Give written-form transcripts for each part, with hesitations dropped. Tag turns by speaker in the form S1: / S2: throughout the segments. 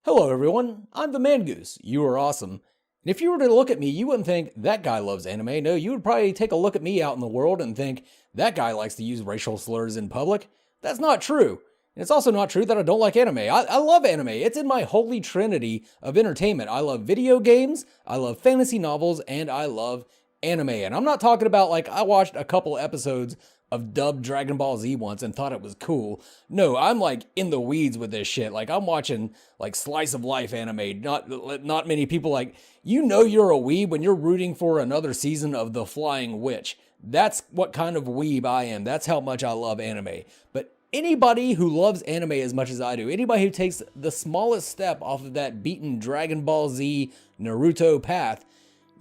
S1: Hello, everyone. I'm the Man Goose. You are awesome. And if you were to look at me, you wouldn't think that guy loves anime. No, you would probably take a look at me out in the world and think that guy likes to use racial slurs in public. That's not true. And it's also not true that I don't like anime. I love anime. It's in my holy trinity of entertainment. I love video games, I love fantasy novels, and I love anime. And I'm not talking about like I watched a couple episodes of dubbed Dragon Ball Z once and thought it was cool. No, I'm like in the weeds with this shit. Like I'm watching like slice of life anime. Not many people like, you're a weeb when you're rooting for another season of The Flying Witch. That's what kind of weeb I am. That's how much I love anime. But anybody who loves anime as much as I do, anybody who takes the smallest step off of that beaten Dragon Ball Z Naruto path,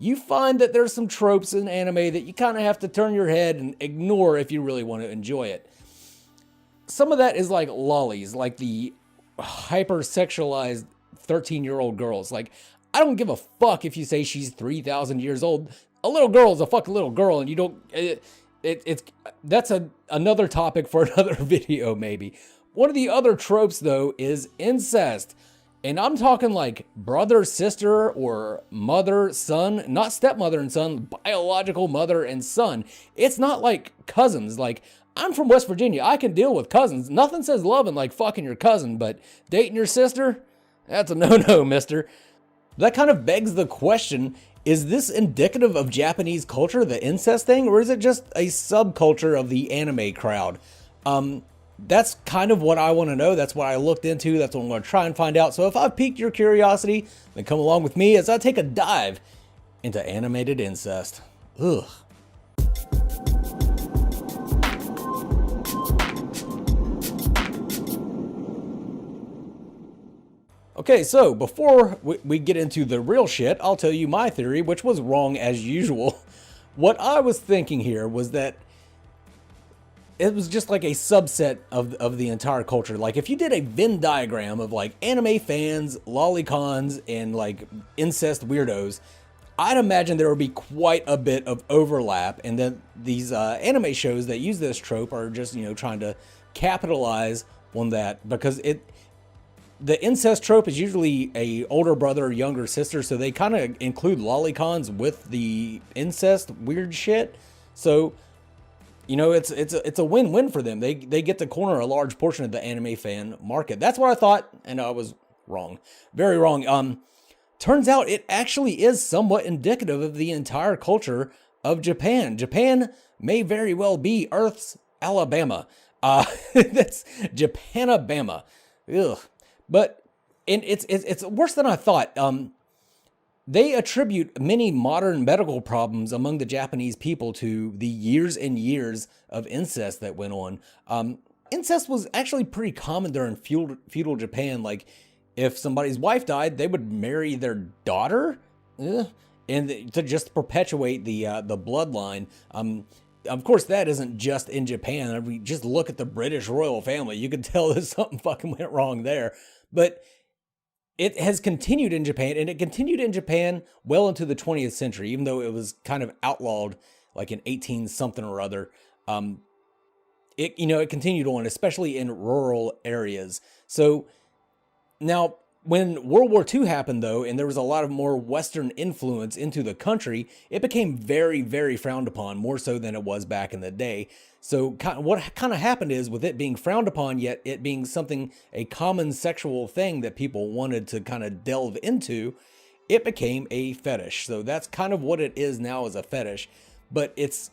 S1: you find that there's some tropes in anime that you kind of have to turn your head and ignore if you really want to enjoy it. Some of that is like lollies, like the hyper-sexualized 13-year-old girls. Like, I don't give a fuck if you say she's 3,000 years old. A little girl is a fucking little girl, and you don't... That's another topic for another video, maybe. One of the other tropes, though, is incest. And I'm talking like brother, sister, or mother, son, not stepmother and son, biological mother and son. It's not like cousins. Like, I'm from West Virginia. I can deal with cousins. Nothing says loving like fucking your cousin, but dating your sister? That's a no-no, mister. That kind of begs the question, is this indicative of Japanese culture, the incest thing, or is it just a subculture of the anime crowd? That's kind of what I want to know. That's what I looked into. That's what I'm going to try and find out. So if I've piqued your curiosity, then come along with me as I take a dive into animated incest. Ugh. Okay, so before we get into the real shit, I'll tell you my theory, which was wrong as usual. What I was thinking here was that it was just like a subset of the entire culture. Like if you did a Venn diagram of like anime fans, lolicons, and like incest weirdos, I'd imagine there would be quite a bit of overlap. And then these anime shows that use this trope are just, trying to capitalize on that, because the incest trope is usually a older brother or younger sister. So they kind of include lolicons with the incest weird shit. So it's a win-win for them. They get to corner a large portion of the anime fan market. That's what I thought, and I was wrong. Very wrong. Turns out it actually is somewhat indicative of the entire culture of Japan. Japan may very well be Earth's Alabama. That's Japanabama. Ugh. But and it's worse than I thought. They attribute many modern medical problems among the Japanese people to the years and years of incest that went on. Incest was actually pretty common during feudal Japan. Like, if somebody's wife died, they would marry their daughter, and to just perpetuate the bloodline. Of course, that isn't just in Japan. I mean, just look at the British royal family. You could tell that something fucking went wrong there. But it has continued in Japan, and it continued in Japan well into the 20th century, even though it was kind of outlawed like in 18 something or other. It continued on, especially in rural areas. So now when World War II happened, though, and there was a lot of more Western influence into the country, it became very, very frowned upon, more so than it was back in the day. So what kind of happened is, with it being frowned upon, yet it being a common sexual thing that people wanted to kind of delve into, it became a fetish. So that's kind of what it is now, as a fetish. But it's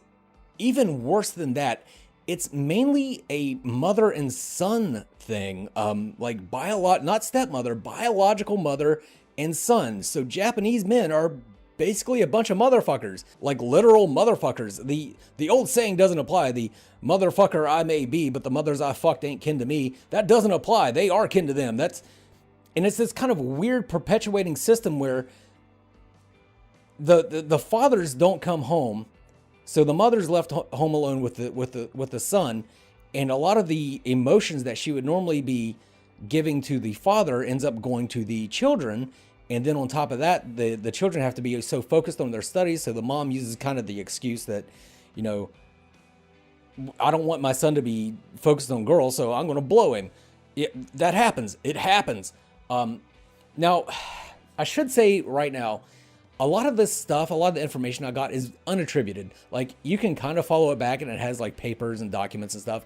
S1: even worse than that. It's mainly a mother and son thing, like not stepmother, biological mother and son. So Japanese men are basically a bunch of motherfuckers, like literal motherfuckers. The old saying doesn't apply. The motherfucker I may be, but the mothers I fucked ain't kin to me. That doesn't apply. They are kin to them. And it's this kind of weird perpetuating system where the fathers don't come home. So the mother's left home alone with the son, and a lot of the emotions that she would normally be giving to the father ends up going to the children. And then on top of that, the children have to be so focused on their studies. So the mom uses kind of the excuse that, I don't want my son to be focused on girls, so I'm going to blow him. That happens. It happens. Now, I should say right now, a lot of this stuff, a lot of the information I got is unattributed. Like, you can kind of follow it back and it has like papers and documents and stuff,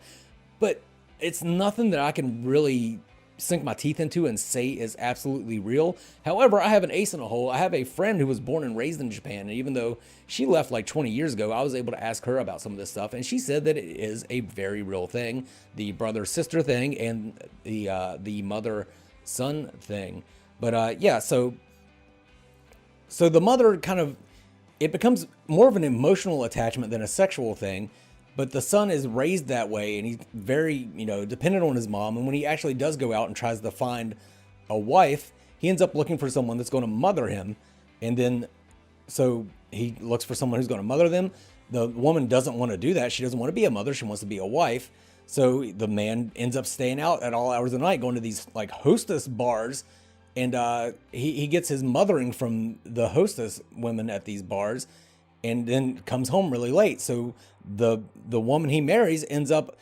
S1: but it's nothing that I can really sink my teeth into and say is absolutely real. However, I have an ace in a hole. I have a friend who was born and raised in Japan, and even though she left like 20 years ago, I was able to ask her about some of this stuff, and she said that it is a very real thing, the brother-sister thing and the mother-son thing. But yeah, so the mother kind of, it becomes more of an emotional attachment than a sexual thing. But the son is raised that way, and he's very, dependent on his mom. And when he actually does go out and tries to find a wife, he ends up looking for someone that's going to mother him. And then, so he looks for someone who's going to mother them. The woman doesn't want to do that. She doesn't want to be a mother. She wants to be a wife. So the man ends up staying out at all hours of the night, going to these like hostess bars. And he gets his mothering from the hostess women at these bars, and then comes home really late. So the woman he marries ends up,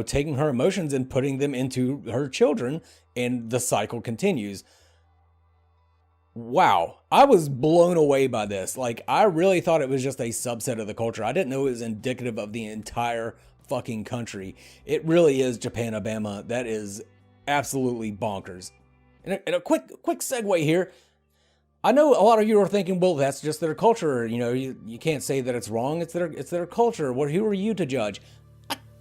S1: taking her emotions and putting them into her children, and the cycle continues. Wow. I was blown away by this. Like, I really thought it was just a subset of the culture. I didn't know it was indicative of the entire fucking country. It really is Japan, Alabama. That is absolutely bonkers. And a quick segue here. I know a lot of you are thinking, well, that's just their culture. You can't say that it's wrong. It's their culture. Who are you to judge?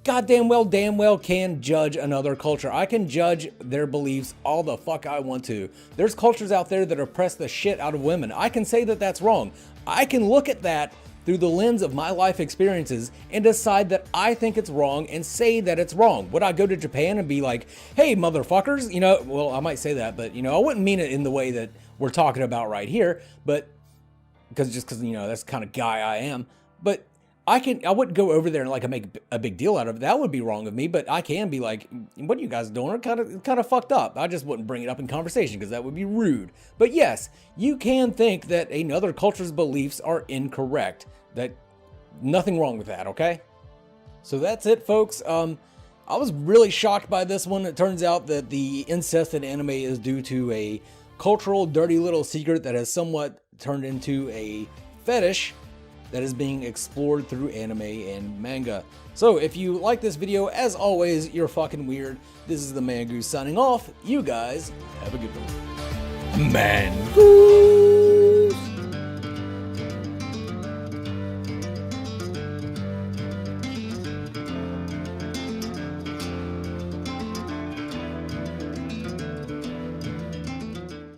S1: I damn well can judge another culture. I can judge their beliefs all the fuck I want to. There's cultures out there that oppress the shit out of women. I can say that that's wrong. I can look at that through the lens of my life experiences and decide that I think it's wrong and say that it's wrong. Would I go to Japan and be like, hey, motherfuckers? Well, I might say that, but, I wouldn't mean it in the way that we're talking about right here, but because that's the kind of guy I am. But I wouldn't go over there and like make a big deal out of it. That would be wrong of me, but I can be like, what are you guys doing? Kind of fucked up. I just wouldn't bring it up in conversation because that would be rude. But yes, you can think that another culture's beliefs are incorrect. That nothing wrong with that, okay? So that's it, folks. I was really shocked by this one. It turns out that the incest in anime is due to a cultural dirty little secret that has somewhat turned into a fetish that is being explored through anime and manga. So if you like this video, as always, you're fucking weird. This is the Man Goose signing off. You guys have a good one. Man Goose.